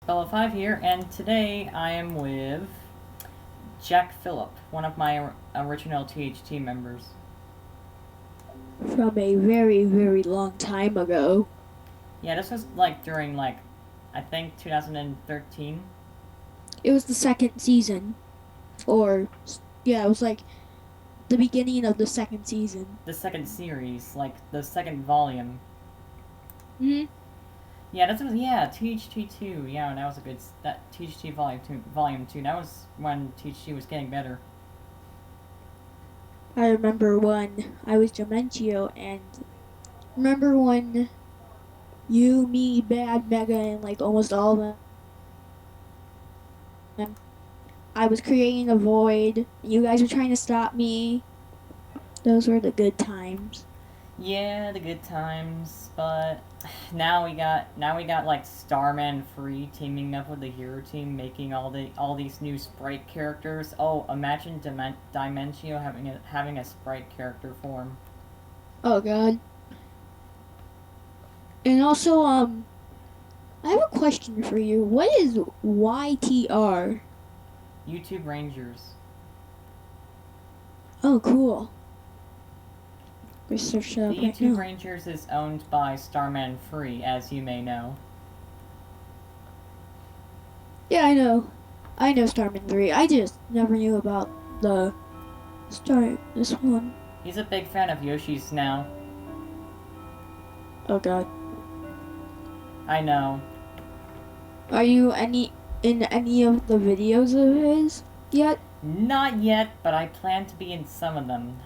JackPhillip here, and today I am with JackPhillip, one of my original THT members. From a very, very long time ago. Yeah, this was like during I think 2013. It was the second season. Or, yeah, it was like the beginning of the second season. The second series, like the second volume. Hmm. Yeah, this was THT 2. Yeah, that was a good that THT volume 2. That was when THT was getting better. I remember when I was Dementio, and remember when you, me, Bad, Mega, and like almost all of them, I was creating a void, and you guys were trying to stop me. Those were the good times. Yeah, the good times, but now we got like Starman Free teaming up with the Hero Team, making all these new sprite characters. Oh, imagine Dimentio having a sprite character form. Oh god. And also, I have a question for you. What is YTR? YouTube Rangers. Oh, cool. Go search that The up right YouTube now. Rangers is owned by Starman Free, as you may know. Yeah, I know. I know Starman 3. I just never knew about the this one. He's a big fan of Yoshi's now. Oh god. I know. Are you in any of the videos of his yet? Not yet, but I plan to be in some of them.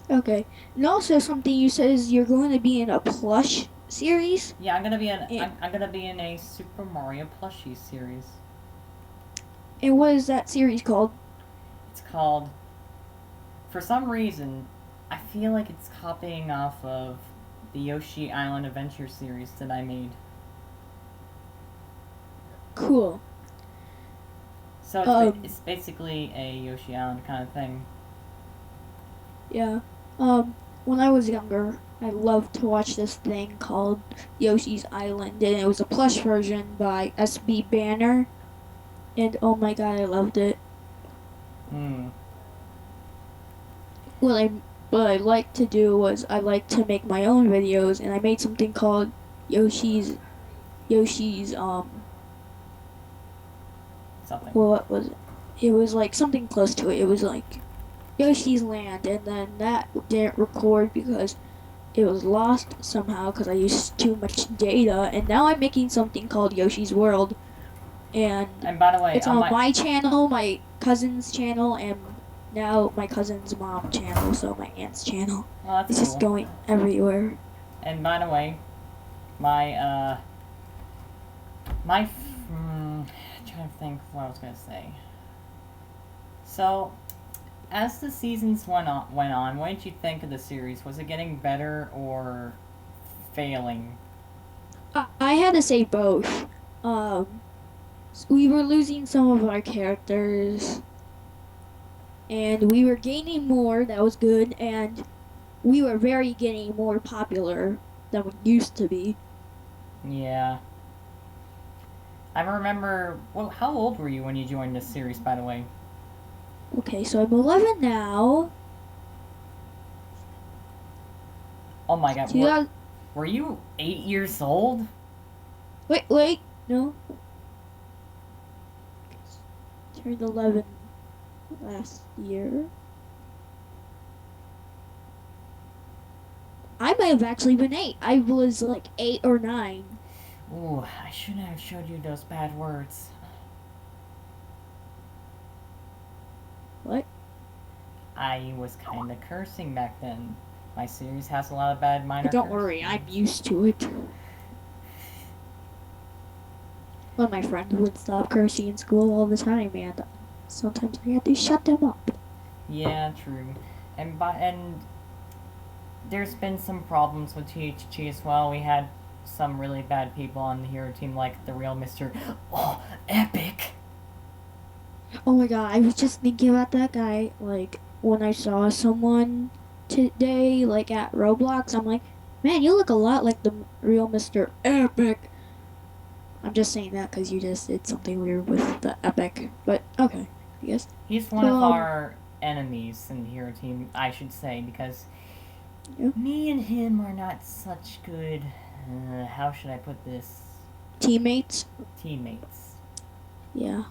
Okay. And also something you said is you're going to be in a plush series. Yeah, I'm gonna be in. And, I'm gonna be in a Super Mario plushie series. and what is that series called? It's called. For some reason, I feel like it's copying off of the Yoshi Island Adventure series that I made. Cool. So Um, it's basically a Yoshi Island kind of thing. yeah. When I was younger, I loved to watch this thing called Yoshi's Island, and it was a plush version by SB Banner, and oh my god, I loved it. Hmm. What I what I like to do was I like to make my own videos, and I made something called Yoshi's Yoshi's Something. well, what was it? It was like something close to it. It was like Yoshi's Land, and then that didn't record because it was lost somehow because I used too much data, and now I'm making something called Yoshi's World, and And by the way, it's on on my my channel, my cousin's channel, and now my cousin's mom channel, so my aunt's channel. well, that's It's just cool. going everywhere. And by the way, my my trying to think what I was gonna say. So, as the seasons went on, what did you think of the series? Was it getting better or failing? I had to say both. We were losing some of our characters, and we were gaining more. That was good, and we were very getting more popular than we used to be. Yeah. I remember. Well, how old were you when you joined this series, by the way? Okay, so I'm 11 now. Oh my god, So you got were you 8 years old? wait, no, turned 11 last year. I might have actually been 8. I was like 8 or 9. Ooh, I shouldn't have showed you those bad words. What? I was kind of cursing back then. My series has a lot of bad minor Don't curse worry, I'm words. used to it. Well, my friends would stop cursing in school all the time, and sometimes I had to shut them up. Yeah, true. And there's been some problems with THG as well. We had some really bad people on the hero team, like the real Mister. Oh, epic! Oh my god, I was just thinking about that guy. Like, when I saw someone today, like at Roblox, I'm like, man, you look a lot like the real Mr. Epic. I'm just saying that because you just did something weird with the epic. But okay, I guess. He's one So of our enemies in the hero team, I should say, because yeah. me and him are not such good. How should I put this? Teammates. Teammates. Yeah.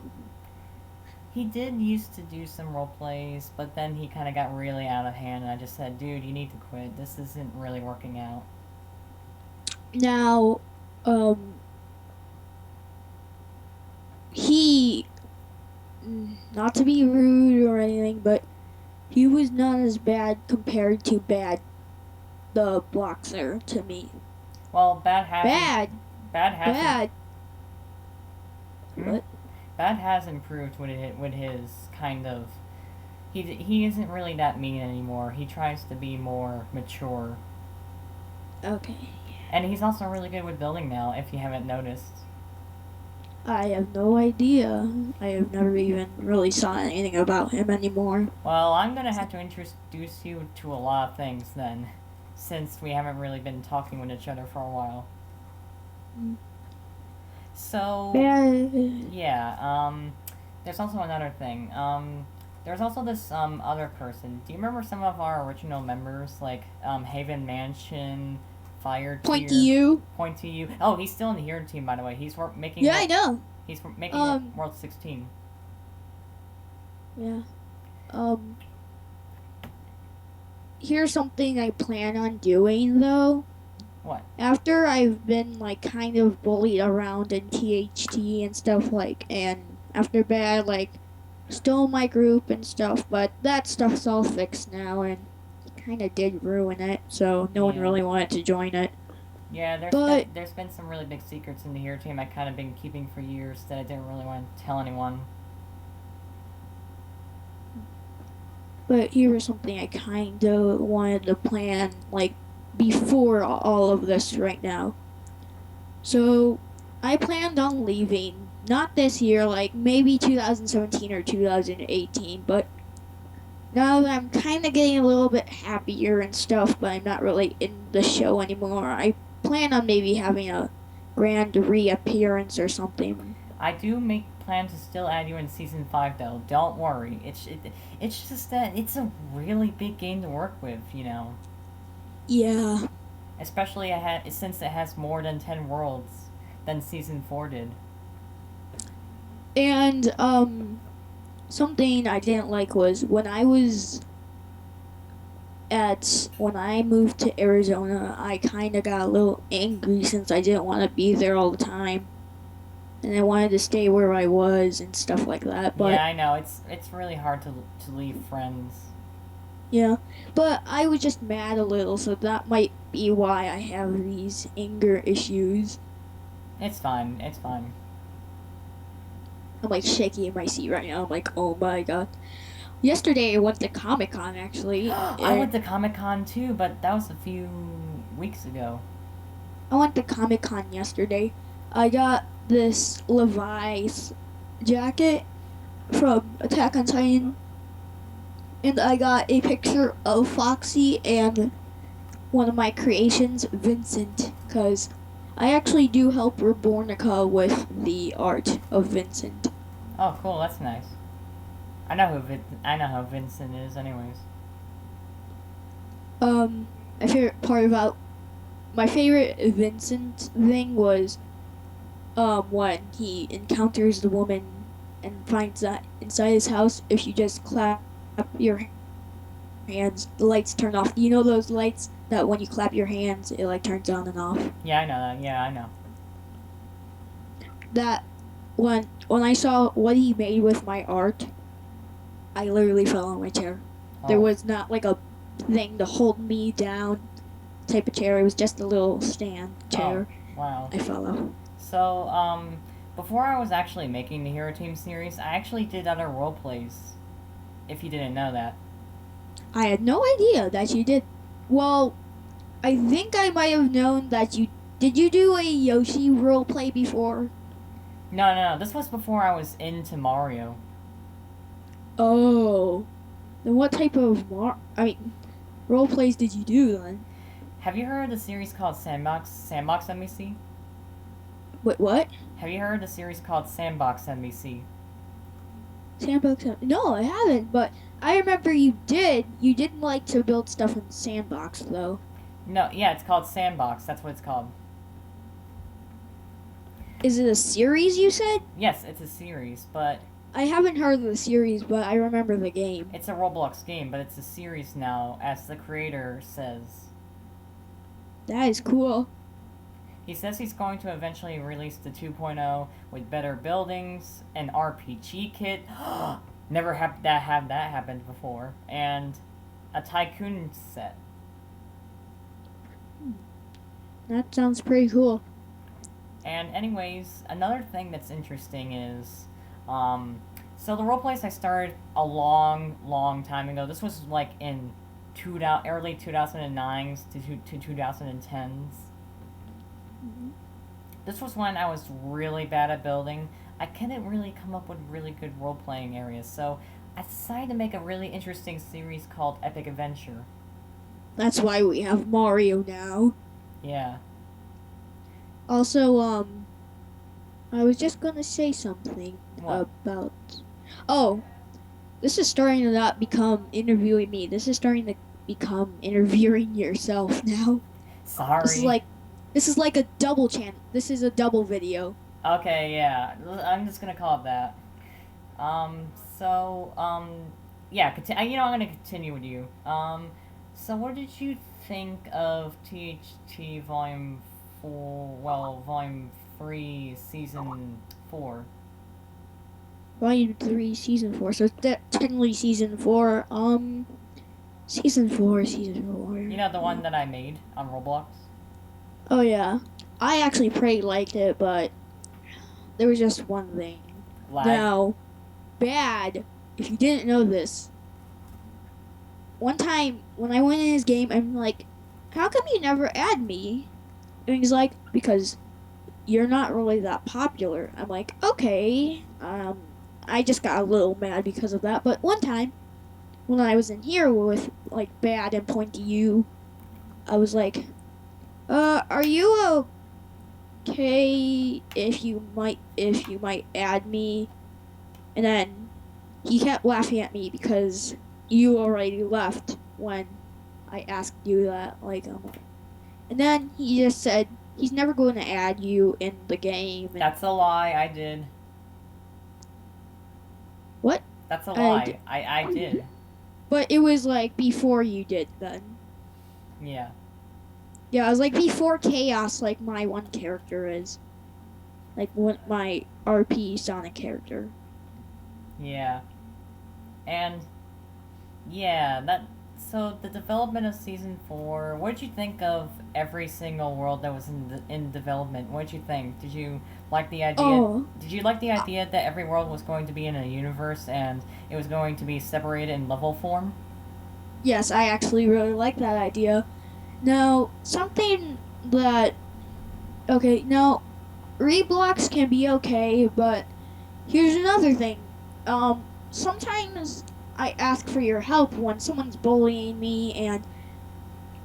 He did used to do some role plays, but then he kind of got really out of hand, and I just said, dude, you need to quit. This isn't really working out. Now, um, he, not to be rude or anything, but he was not as bad compared to Bad, the boxer, to me. Well, Bad hasn't. Bad, Bad hasn't. bad. Hmm? What? Bad has improved with his kind of. He isn't really that mean anymore. He tries to be more mature. Okay. And he's also really good with building now, if you haven't noticed. I have no idea. I have never even really saw anything about him anymore. Well, I'm gonna have to introduce you to a lot of things then, since we haven't really been talking with each other for a while. Mm. So, Bad. yeah, there's also another thing. There's also this, other person. Do you remember some of our original members, like, Haven Mansion, Fire Point to Tier, you. Point to You? Oh, he's still in the hero team, by the way. Making Yeah, I know. making World 16. Yeah. Um, Here's something I plan on doing though. What? After I've been like kind of bullied around in THT and stuff and after bad stole my group and stuff, but that stuff's all fixed now and kind of did ruin it, so no one Yeah. really wanted to join it. Yeah, But there's been some really big secrets in the hero team I kind of been keeping for years that I didn't really want to tell anyone. here was something I kind of wanted to plan before all of this right now. So I planned on leaving, not this year, like maybe 2017 or 2018, but now that I'm kind of getting a little bit happier and stuff, but I'm not really in the show anymore, I plan on maybe having a grand reappearance or something. I do make plans to still add you in season 5 though. Don't worry. It's just that it's a really big game to work with, you know. Yeah. Especially since it has more than 10 worlds than season 4 did. And something I didn't like was when I moved to Arizona, I kind of got a little angry since I didn't want to be there all the time. And I wanted to stay where I was and stuff like that. But Yeah, I know. It's really hard to leave friends. yeah, but I was just mad a little, so that might be why I have these anger issues. It's fine. It's fine. I'm like shaky in my seat right now. I'm like, oh my god. Yesterday I went to Comic Con actually. I went to Comic Con too, but that was a few weeks ago. I went to Comic Con yesterday. I got this Levi's jacket from Attack on Titan, and I got a picture of Foxy and one of my creations, Vincent, because I actually do help Rebornica with the art of Vincent. Oh, cool. That's nice. I know how Vincent is, anyways. My favorite part about my favorite Vincent thing was when he encounters the woman and finds that inside his house, if you just clap your hands, the lights turn off. You know those lights that when you clap your hands, it like turns on and off. Yeah, I know that. Yeah, I know. That when I saw what he made with my art, I literally fell on my chair. Oh. There was not like a thing to hold me down type of chair. It was just a little stand chair. Oh, wow. I fell off. So, before I was actually making the Hero Team series, I actually did other role plays. If you didn't know that. I had no idea that you did. Well, I think I might have known that you did. You do a Yoshi role play before? No. This was before I was into Mario. Oh, then what type of role plays did you do then? Have you heard of the series called Sandbox? Sandbox, let me see. Wait, what? Have you heard of the series called Sandbox NBC? Sandbox? No, I haven't. But I remember you did. You didn't like to build stuff in Sandbox, though. No, yeah, it's called Sandbox. That's what it's called. Is it a series? You said. Yes, it's a series, but I haven't heard of the series, but I remember the game. it's a Roblox game, but it's a series now, as the creator says. That is cool. He says he's going to eventually release the 2.0 with better buildings, an RPG kit. Never have that happened before, and a tycoon set. That sounds pretty cool. And anyways, another thing that's interesting is, so the roleplays I started a long time ago. This was like in early 2009s to 2010s. Mm-hmm. This was when I was really bad at building. I couldn't really come up with really good role playing areas, so I decided to make a really interesting series called Epic Adventure. That's why we have Mario now. Yeah. Also, I was just gonna say something What? about. Oh, this is starting to not become interviewing me. This is starting to become interviewing yourself now. This is Sorry. like, this is like a double channel. This is a double video. Okay, yeah. I'm just gonna call it that. So, yeah, I'm gonna continue with you. So what did you think of THT Volume 4, well, Volume 3, Season 4? Volume 3, Season 4. So technically Season 4. Season 4, Season 4. You know, the one that I made on Roblox? Oh, yeah. I actually pretty liked it, but there was just one thing. Lag? Now, bad, if you didn't know this, one time when I went in his game, I'm like, how come you never add me? And he's like, because you're not really that popular. I'm like, okay. I just got a little mad because of that. But one time, when I was in here with like Bad and Pointy U, I was like, are you okay if you might add me? And then he kept laughing at me because you already left when I asked you that. And then he just said he's never going to add you in the game. And That's a lie, I did. what? That's a lie. I did. But it was like before you did then. Yeah. Yeah, it was like before Chaos, like my one character is. Like what my RP Sonic character. Yeah. And yeah, so the development of season 4, what did you think of every single world that was in development? What did you think? Did you like the idea Oh, Did you like the idea that every world was going to be in a universe and it was going to be separated in level form? yes, I actually really like that idea. Now, something that okay, now reblocks can be okay, but here's another thing. Sometimes I ask for your help when someone's bullying me and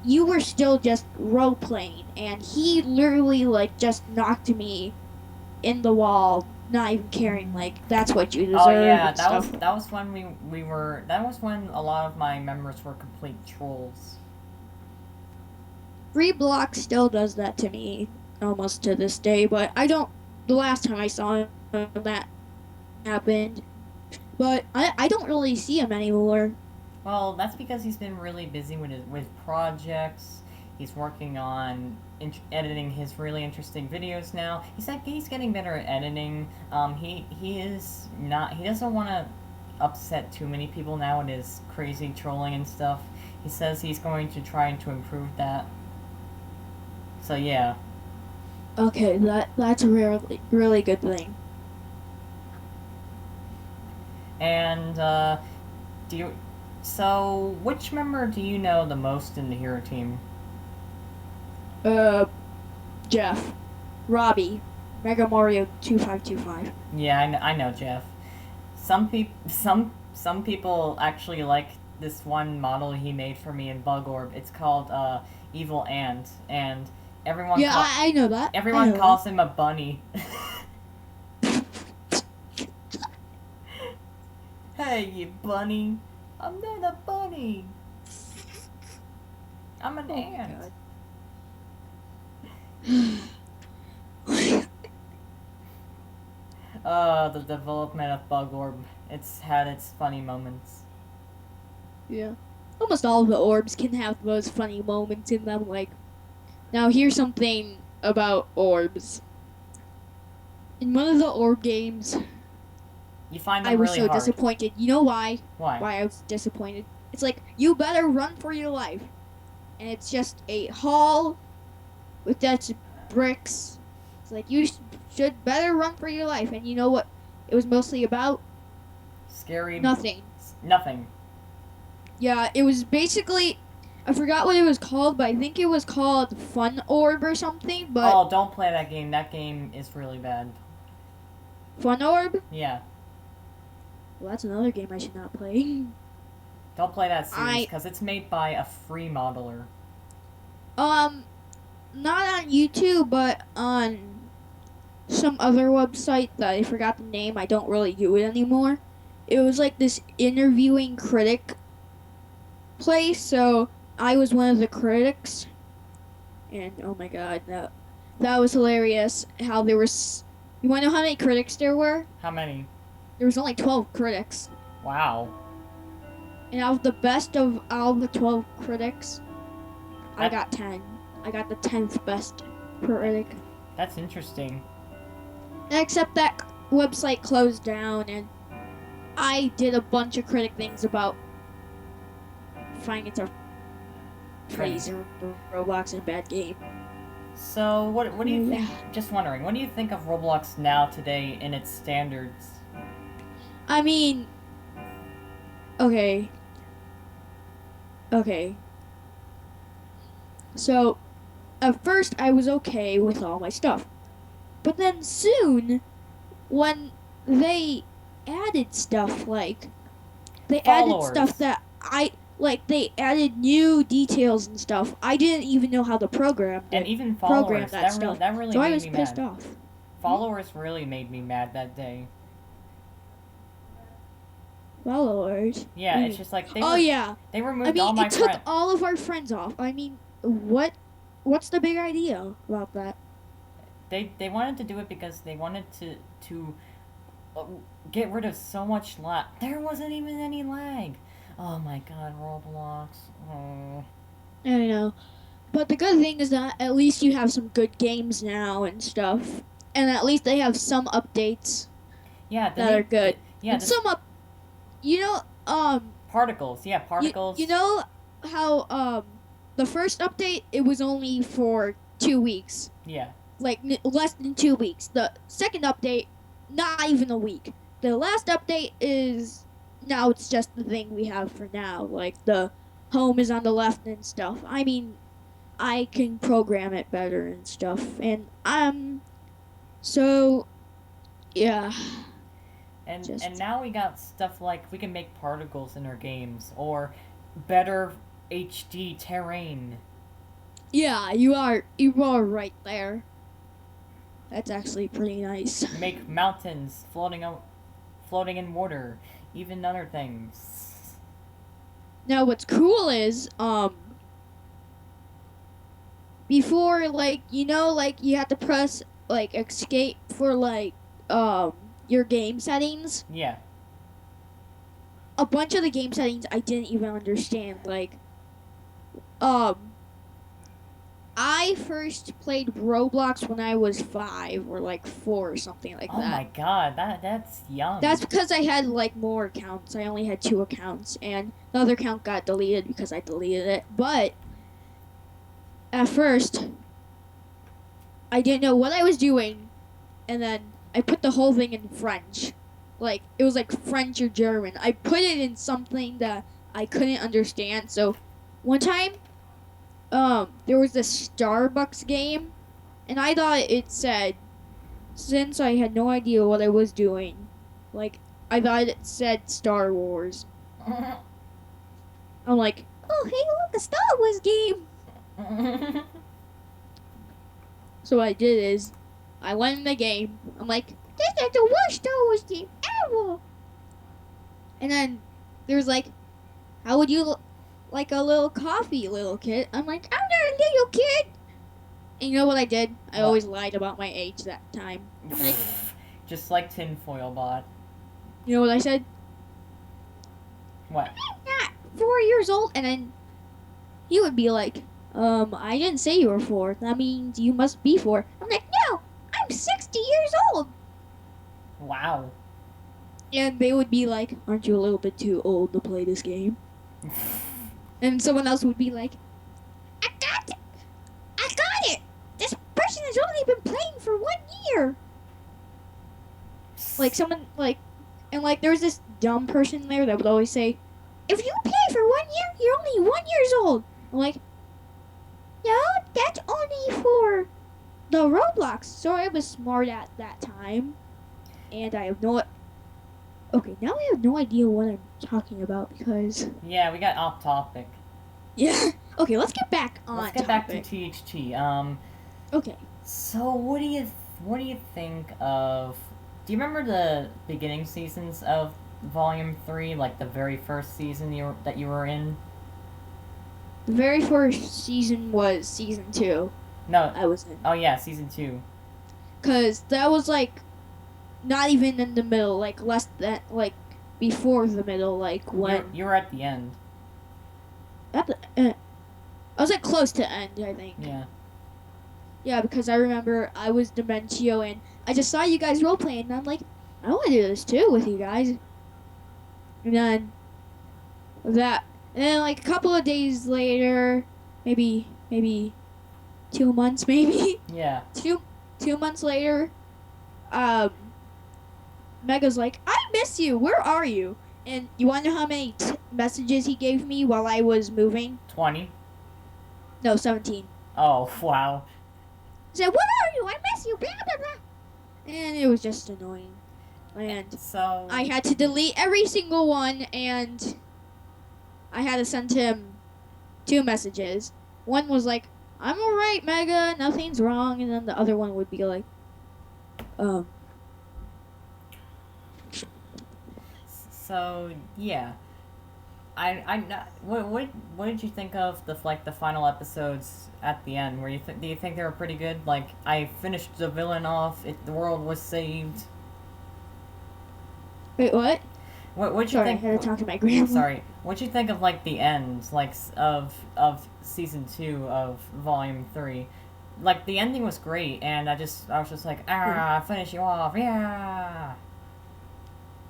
you were still just role playing and he literally like just knocked me in the wall, not even caring like that's what you deserve Oh yeah, and stuff. that was when that was when a lot of my members were complete trolls. Reblock still does that to me almost to this day, but I don't the last time I saw him that happened. But I don't really see him anymore. Well, that's because he's been really busy with projects. He's working on editing his really interesting videos now. He's getting better at editing. He doesn't want to upset too many people now with his crazy trolling and stuff. He says he's going to try to improve that. So yeah. Okay, that's a really good thing. And do you? So, which member do you know the most in the hero team? Uh, Jeff, Robbie, Mega Mario 2525. Yeah, I know Jeff. Some people actually like this one model he made for me in Bug Orb. It's called Evil Ant, and Everyone Yeah, I know that. everyone calls him a bunny. Hey, you bunny. I'm not a bunny. I'm an ant. The development of Bug Orb. It's had its funny moments. Yeah. Almost all of the orbs can have those funny moments in them. Like, now here's something about orbs. In one of the orb games, You find them I was really so hard. disappointed. You know why? Why? Why I was disappointed? It's like, you better run for your life. And it's just a hall with just bricks. It's like, you should better run for your life. And you know what it was mostly about? Scary. Nothing. Nothing. Yeah, it was basically, I forgot what it was called, but I think it was called Fun Orb or something. But Oh, don't play that game. That game is really bad. Fun Orb? Yeah. Well, that's another game I should not play. Don't play that series because it's made by a free modeler. Not on YouTube, but on some other website that I forgot the name. I don't really do it anymore. It was like this interviewing critic place, so I was one of the critics. And oh my god, that was hilarious. How there was, you want to know how many critics there were? How many? There was only 12 critics. Wow. And out of the best of all the 12 critics, I got 10. I got the 10th best critic. That's interesting. Except that website closed down, and I did a bunch of critic things about finding it's a crazy Roblox and a bad game. So, what do you think? Just wondering, what do you think of Roblox now today in its standards? I mean, okay. So, at first I was okay with all my stuff. But then soon, when they added stuff like, added stuff that they added new details and stuff. I didn't even know how to program And even followers, that stuff. really So made I was me pissed mad. off. Followers really made me mad that day. Followers? Yeah, it's just like they they removed I mean, all my it took friends. all of our friends off. I mean, what's the big idea about that? They wanted to do it because they wanted to get rid of so much lag. There wasn't even any lag. Oh my god, Roblox. Oh. I don't know. But the good thing is that at least you have some good games now and stuff. And at least they have some updates that are good. And some particles. Yeah, particles. You know how the first update, it was only for 2 weeks. Yeah. Like less than 2 weeks. The second update, not even a week. The last update is now it's just the thing we have for now. Like the home is on the left and stuff. I mean, I can program it better and stuff. And so yeah. And now we got stuff like we can make particles in our games or better HD terrain. Yeah, you are right there. That's actually pretty nice. Make mountains floating in water, even other things. Now what's cool is before, like, you have to press like escape for like your game settings. Yeah. A bunch of the game settings I didn't even understand. Like I first played Roblox when I was 5 or like 4 or something like that. Oh my god, that's young. That's because I had like more accounts. I only had 2 accounts, and the other account got deleted because I deleted it. But at first, I didn't know what I was doing, and then I put the whole thing in French. Like, it was like French or German. I put it in something that I couldn't understand. So one time, there was this Starbucks game, and I thought it said, since I had no idea what I was doing, like, I thought it said Star Wars. I'm like, oh, hey, look, a Star Wars game. So what I did is, I went in the game. I'm like, this is the worst Star Wars game ever. And then there's like, how would you like a little coffee, little kid? I'm like, I'm not a little kid. And you know what I did? I What? always lied about my age that time. I'm like, Just like tinfoil bot. you know what I said? What? I'm not 4 years old. And then he would be like, I didn't say you were 4. That means you must be 4. I'm like, no, I'm 60 years old. Wow. And they would be like, aren't you a little bit too old to play this game? And someone else would be like, I got it. I got it. This person has only been playing for 1 year. Like someone like, and like there's this dumb person there that would always say, if you play for 1 year, you're only 1 year old. I'm like, no, that's only for the Roblox. So I was smart at that time, and I have no. Okay, now I have no idea what I'm talking about because. Yeah, we got off topic. Yeah. Okay, let's get back on. Let's get back to THT. Okay. So what do you think of? Do you remember the beginning seasons of Volume 3, like the very first season that you were in? The very first season was season 2. No. I was in. Oh yeah, season 2. Cause that was like, not even in the middle, like less than like before the middle, like when You were at the end. at the. I was like close to end, I think. Yeah. Yeah, because I remember I was Dementio and I just saw you guys roleplaying and I'm like, I want to do this too with you guys. And then like a couple of days later, maybe 2 months, maybe Yeah. 2 months later, Mega's like, I miss you. Where are you? And you want to know how many messages he gave me while I was moving? 20. No, 17. Oh wow. He said, where are you? I miss you. Blah, blah, blah. And it was just annoying. And So I had to delete every single one, and I had to send him 2 messages. One was like, I'm alright, Mega, nothing's wrong. And then the other one would be like, So yeah, I'm not. What did you think of the final episodes at the end? Do you think they were pretty good? Like I finished the villain off. The world was saved. wait, what? What'd you Sorry, think? I had to talk to my grandma. Sorry. What'd you think of like the end, like of season 2 of volume 3? Like the ending was great, and I was just like, finish you off, yeah.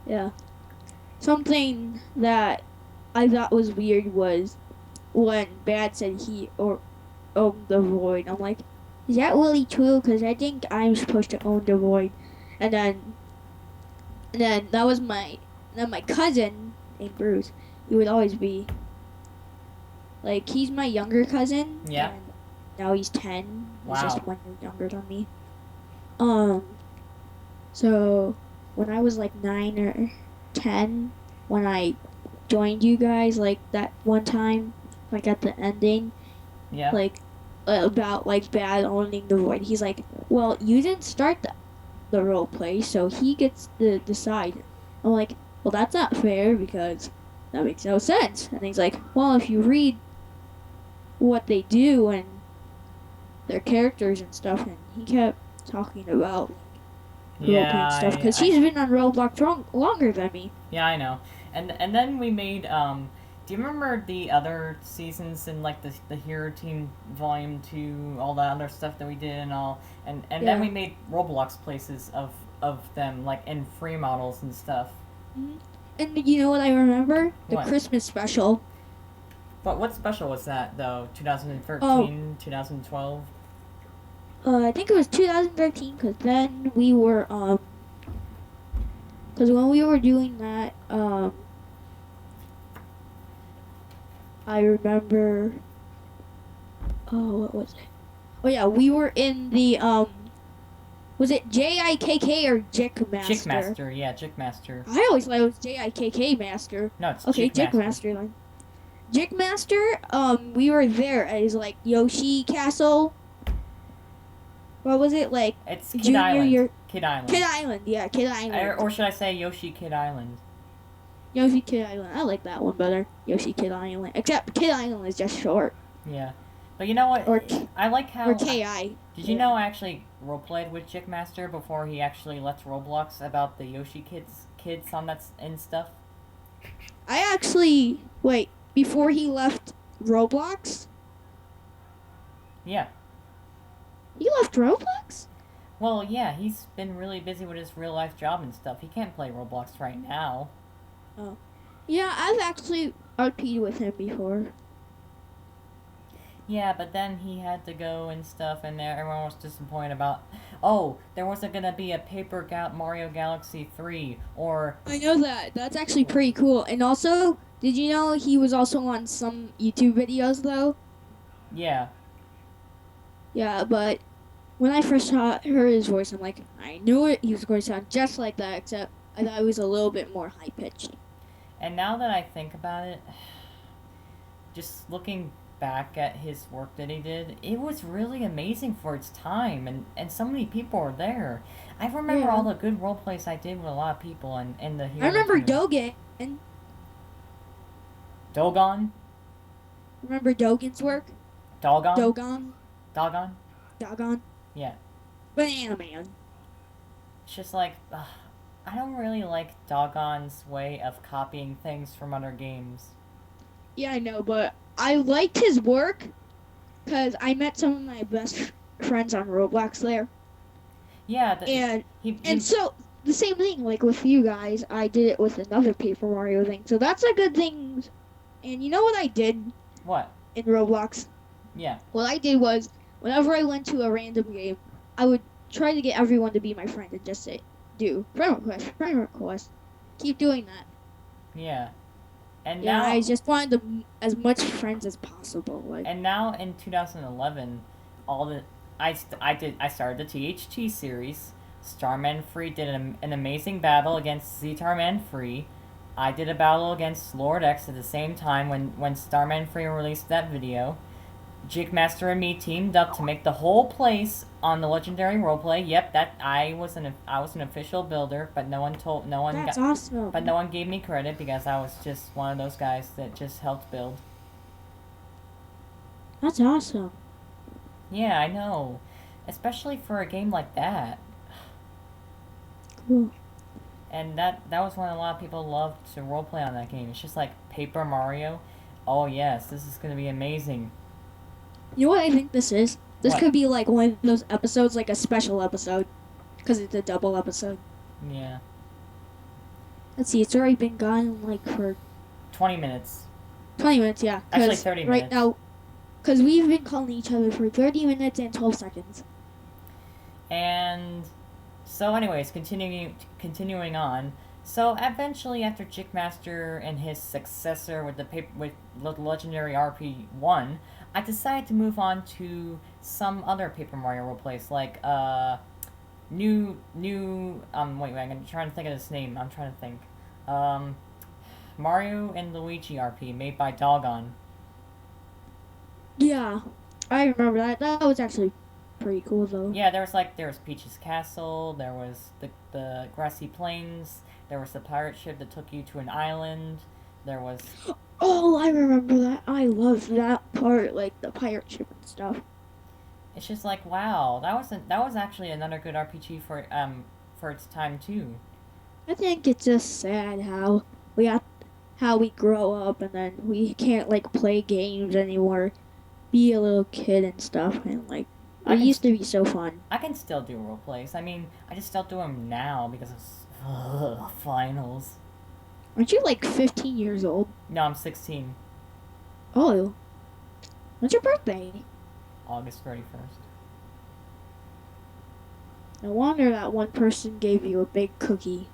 Yeah. Something that I thought was weird was when Bad said he owned the void. I'm like, is that really true? Because I think I'm supposed to own the void. And then that was my cousin named Bruce. He would always be like, he's my younger cousin. Yeah. And now he's 10. He's just Wow. 1 year younger than me. So when I was like 9 or 10, when I joined you guys, like that one time, like at the ending, Yeah. like about like Bad owning the void, he's like, well, you didn't start the role play, so he gets to decide. I'm like, well, that's not fair because that makes no sense. And he's like, well, if you read what they do and their characters and stuff, and he kept talking about role-playing stuff because he's been on Roblox longer than me. Yeah, I know. And then we made do you remember the other seasons in like the Hero Team Volume 2, all that other stuff that we did and all, and Yeah. then we made Roblox places of them, like in free models and stuff. Mm-hmm. And you know what I remember? The What? Christmas special. But what special was that though? 2013, 2012? I think it was 2013 because then we were because when we were doing that I remember what was it? Oh yeah, we were in the was it JIKK or Jickmaster? Jickmaster, yeah, Jickmaster. I always thought it was JIKK Master. No, it's Okay, Jickmaster. Jickmaster then. Jickmaster, we were there as like Yoshi Castle. what was it like? It's Kid Junior Island. year. Kid Island. Kid Island, yeah, Kid Island. Or should I say Yoshi Kid Island? Yoshi Kid Island. I like that one better. Yoshi Kid Island. Except Kid Island is just short. Yeah. But you know what? Or I like how... Or KI. Did you know I actually roleplayed with Jickmaster before he actually left Roblox about the Yoshi kids on that and stuff? I actually... Wait, before he left Roblox? Yeah. He left Roblox? Well, yeah, he's been really busy with his real life job and stuff. He can't play Roblox right now. Oh. Yeah, I've actually RP'd with him before. Yeah, but then he had to go and stuff, and everyone was disappointed about... Oh, there wasn't going to be a Mario Galaxy 3, or... I know that. That's actually pretty cool. And also, did you know he was also on some YouTube videos, though? Yeah. Yeah, but when I first heard his voice, I'm like, I knew it. He was going to sound just like that, except I thought it was a little bit more high-pitched. And now that I think about it, just looking back at his work that he did, it was really amazing for its time, and so many people were there. I remember all the good role plays I did with a lot of people, and the hero I remember team. Dogen. Dogon? Remember Dogen's work? Dogon? Dogon? Dogon? Yeah. Banana Man. It's just like, I don't really like Dogon's way of copying things from other games. Yeah, I know, but I liked his work because I met some of my best friends on Roblox there. Yeah, and so the same thing, like with you guys, I did it with another Paper Mario thing. So that's a good thing. And you know what I did? What? In Roblox? Yeah. What I did was, whenever I went to a random game, I would try to get everyone to be my friend and just say, do friend request. Keep doing that. Yeah. And yeah, now I just wanted as much friends as possible. Like. And now in 2011, I started the THT series. Starman Free did an amazing battle against Starman Free. I did a battle against Lord X at the same time when Starman Free released that video. Jickmaster and me teamed up to make the whole place on the legendary roleplay. Yep, that I was an official builder, but That's awesome. But no one gave me credit because I was just one of those guys that just helped build. That's awesome. Yeah, I know, especially for a game like that. Cool. And that was when a lot of people loved to roleplay on that game. It's just like Paper Mario. Oh yes, this is gonna be amazing. You know what I think this is? This What? could be like one of those episodes, like a special episode, because it's a double episode. Yeah. Let's see, it's already been gone like for 20 minutes. 20 minutes, yeah. Actually, 30 minutes. Right now, because we've been calling each other for 30 minutes and 12 seconds. And so, anyways, continuing on. So eventually, after Jickmaster and his successor with the legendary RP1, I decided to move on to some other Paper Mario roleplays, like wait, I'm trying to think of this name. I'm trying to think. Mario and Luigi RP made by Dogon. Yeah, I remember that. That was actually pretty cool, though. Yeah, there was Peach's Castle, there was the grassy plains, there was the pirate ship that took you to an island, there was... Oh, I remember that. I loved that part, like the pirate ship and stuff. It's just like, wow, that was actually another good RPG for its time too. I think it's just sad how we grow up and then we can't like play games anymore, be a little kid and stuff, and like it used to be so fun. I can still do role plays. I mean, I just don't do them now because of finals. Aren't you like 15 years old? No, I'm 16. Oh, when's your birthday? August 31st. No wonder that one person gave you a big cookie.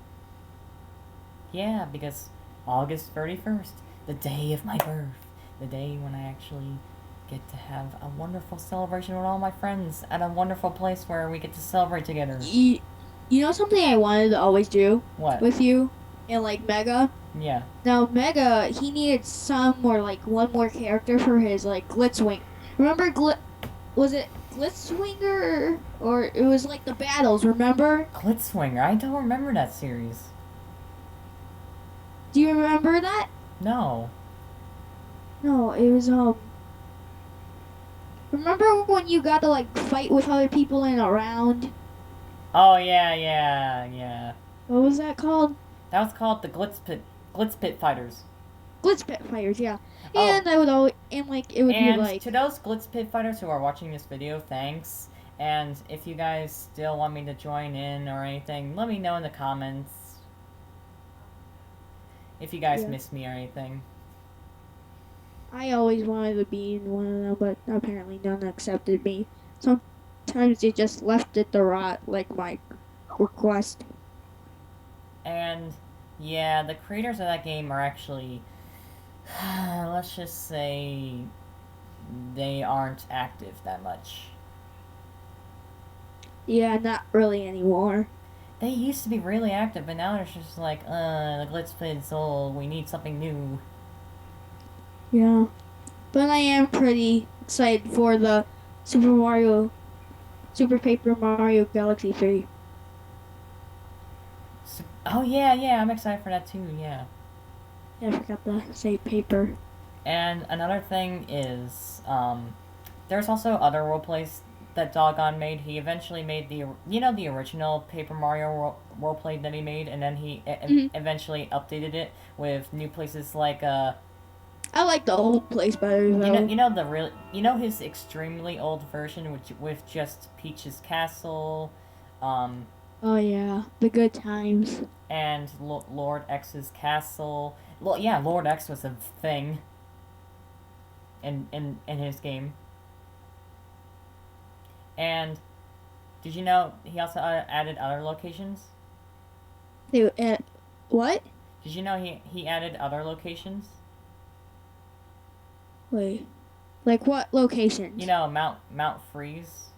Yeah, because August 31st, the day of my birth, the day when I actually get to have a wonderful celebration with all my friends at a wonderful place where we get to celebrate together. You know something I wanted to always do? What? With you and like Mega? Yeah. Now Mega, he needed one more character for his like Glitzwing. Remember was it Blitzwinger, or it was like the battles. Remember? Glitzwinger. I don't remember that series. Do you remember that? No. No, it was Remember when you got to like fight with other people in a round? Oh yeah, yeah, yeah. What was that called? That was called the Glitz Pit Fighters. Glitch Pit Fighters, yeah. Oh, And I would always and like it would be and like to those Glitz Pit Fighters who are watching this video, thanks. And if you guys still want me to join in or anything, let me know in the comments. If you guys yeah. miss me or anything. I always wanted to be in one of them, but apparently none accepted me. Sometimes they just left it to rot, like my request. And yeah, the creators of that game are actually, let's just say, they aren't active that much. Yeah, not really anymore. They used to be really active, but now it's just like, the Glitz Pit's old, we need something new. Yeah. But I am pretty excited for the Super Paper Mario Galaxy 3. So, oh yeah, yeah, I'm excited for that too, yeah. Yeah, I forgot to say paper. And another thing is, there's also other roleplays that Doggone made. He eventually made the original Paper Mario roleplay that he made, and then he eventually updated it with new places like I like the old place better though. his extremely old version with just Peach's Castle, um, Oh yeah, the good times. and Lord X's castle. Well, yeah, Lord X was a thing in his game. And did you know he also added other locations? They, what? Did you know he added other locations? Wait, like what locations? You know, Mount Freeze,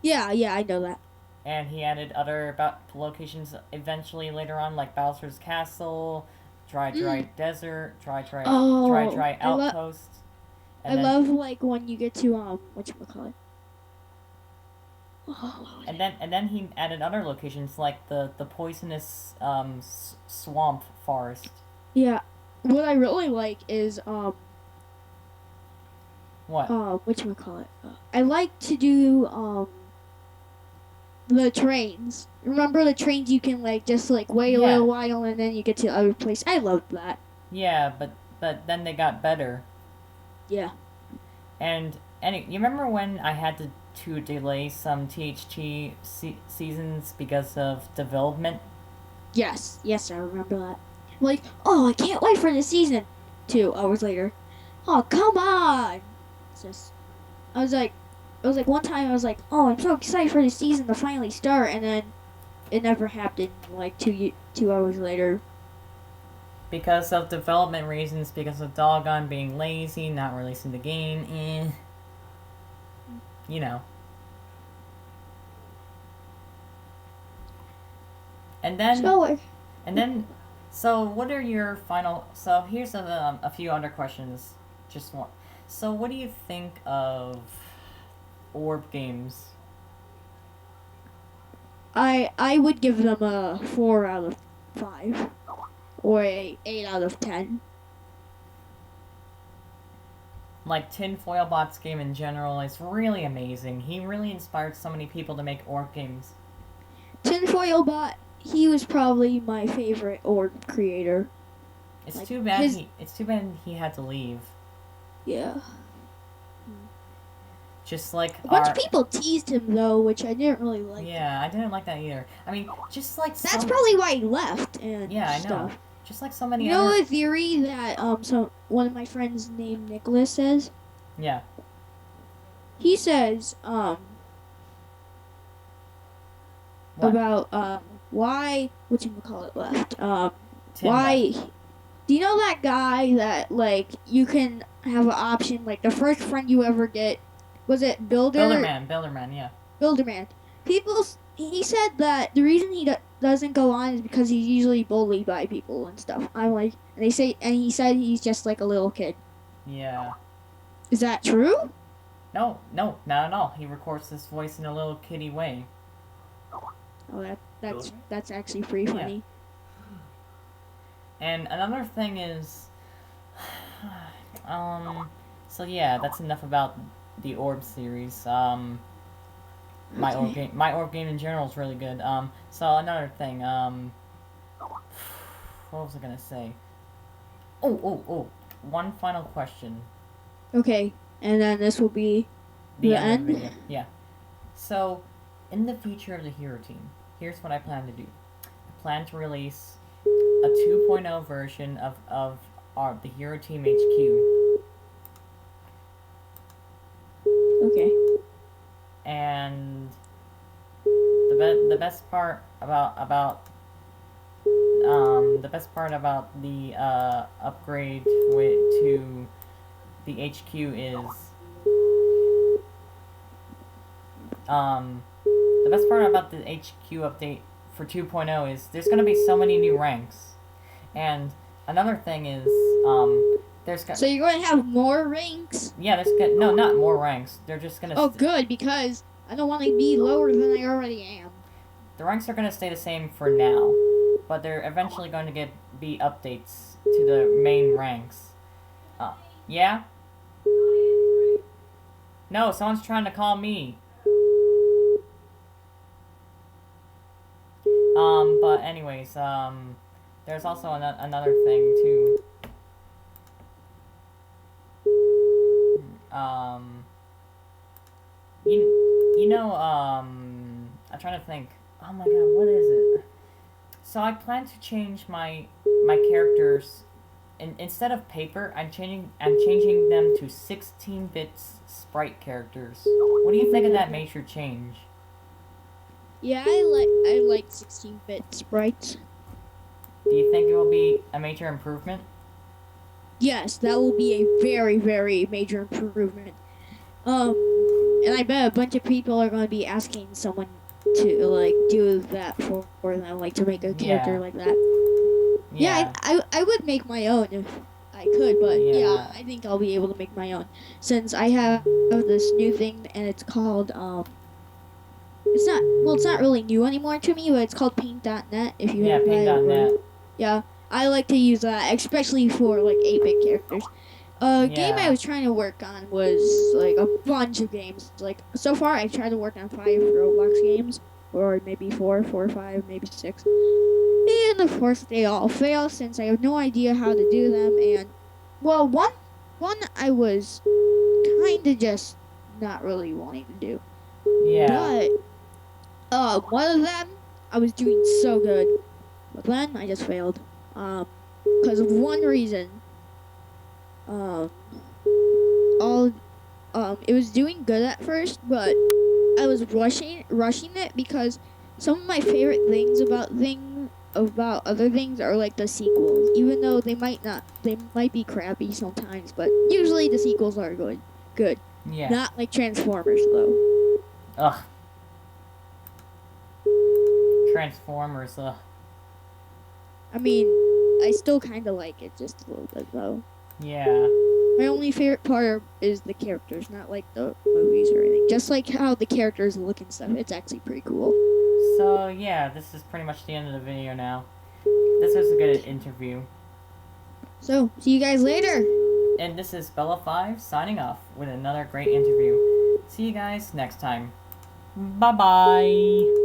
Yeah, yeah, I know that. and he added other about locations eventually later on, like Bowser's Castle, Dry Desert, Oh, Dry Outpost, I and then love like when you get to whatchamacallit. Oh, and then he added other locations like the poisonous swamp forest. yeah. What I really like is What? whatchamacallit. I like to do the trains. Remember the trains you can like just like wait a Yeah, little while and then you get to the other place. I love that. yeah, but then they got better. Yeah. And you remember when I had to delay some THT seasons because of development? Yes. Yes, I remember that. Like, oh, I can't wait for the season. 2 hours later. Oh, come on. It's just I was like one time I was like, oh, I'm so excited for the season to finally start, and then it never happened. Like 2 hours later. Because of development reasons, because of Doggone being lazy, not releasing the game, you know. And then, So and then, so what are your final? So here's a few other questions. Just one. So what do you think of orb games? I would give them a 4 out of 5 or a 8 out of 10. Like Tinfoil Bot's game in general is really amazing. He really inspired so many people to make orb games. Tinfoil Bot, he was probably my favorite orb creator. It's Like too bad his, he had to leave. yeah. Just like A bunch of people teased him though, which I didn't really like. Yeah, I didn't like that either. I mean, just like That's probably why he left and yeah, I know. stuff. Just like so many You know other a theory that so one of my friends named Nicholas says? yeah. He says What? about why whatchamacallit left. Tim Why left. do you know that guy that like you can have an option like the first friend you ever get was it Builderman, yeah. Builderman. He said that the reason he doesn't go on is because he's usually bullied by people and stuff. I'm like, and he said he's just like a little kid. Yeah. Is that true? No, no, not at all. He records his voice in a little kiddie way. Oh, Really? that's actually pretty Yeah. funny. And another thing is, so yeah, that's enough about the Orb series. Okay. My Orb game in general is really good. So another thing, what was I gonna say? Oh, one final question. Okay, and then this will be The the end of the end. video. Yeah. So, in the future of the Hero Team, here's what I plan to do. I plan to release a 2.0 version of the Hero Team HQ. Okay. And the best part about the upgrade to the HQ is the best part about the HQ update for 2.0 is there's gonna be so many new ranks, and another thing is So you're going to have more ranks? no, not more ranks. They're just gonna Oh, good, because I don't want to be lower than I already am. the ranks are gonna stay the same for now, but they're eventually going to be updates to the main ranks. Yeah. No, someone's trying to call me. But anyways, there's also another thing too. Um, I'm trying to think. Oh my god, what is it? So I plan to change my characters. Instead of paper, I'm changing them to 16-bit sprite characters. What do you think of that major change? Yeah, I like 16-bit sprites. Do you think it will be a major improvement? Yes, that will be a very, very major improvement. And I bet a bunch of people are going to be asking someone to like do that for them, like to make a character Yeah. like that. Yeah, I would make my own if I could, but yeah, I think I'll be able to make my own since I have this new thing and it's called it's not really new anymore to me, but it's called paint.net if you have Paint.net. Yeah, I like to use that, especially for like 8-bit characters. Game I was trying to work on was like a bunch of games. Like so far, I've tried to work on 5 Roblox games, or maybe 4 or 5, maybe 6. And of course, they all fail since I have no idea how to do them. And well, one I was kind of just not really wanting to do. Yeah. But one of them I was doing so good, but then I just failed. Because of one reason. It was doing good at first, but I was rushing it because some of my favorite things about other things are like the sequels, even though they might be crappy sometimes, but usually the sequels are good. Yeah. Not like Transformers though. Ugh. Transformers. Ugh. I mean, I still kind of like it just a little bit though. Yeah. My only favorite part is the characters, not like the movies or anything. Just like how the characters look and stuff. It's actually pretty cool. So yeah, this is pretty much the end of the video now. This was a good interview. So, see you guys later. And this is Bella5 signing off with another great interview. See you guys next time. Bye-bye.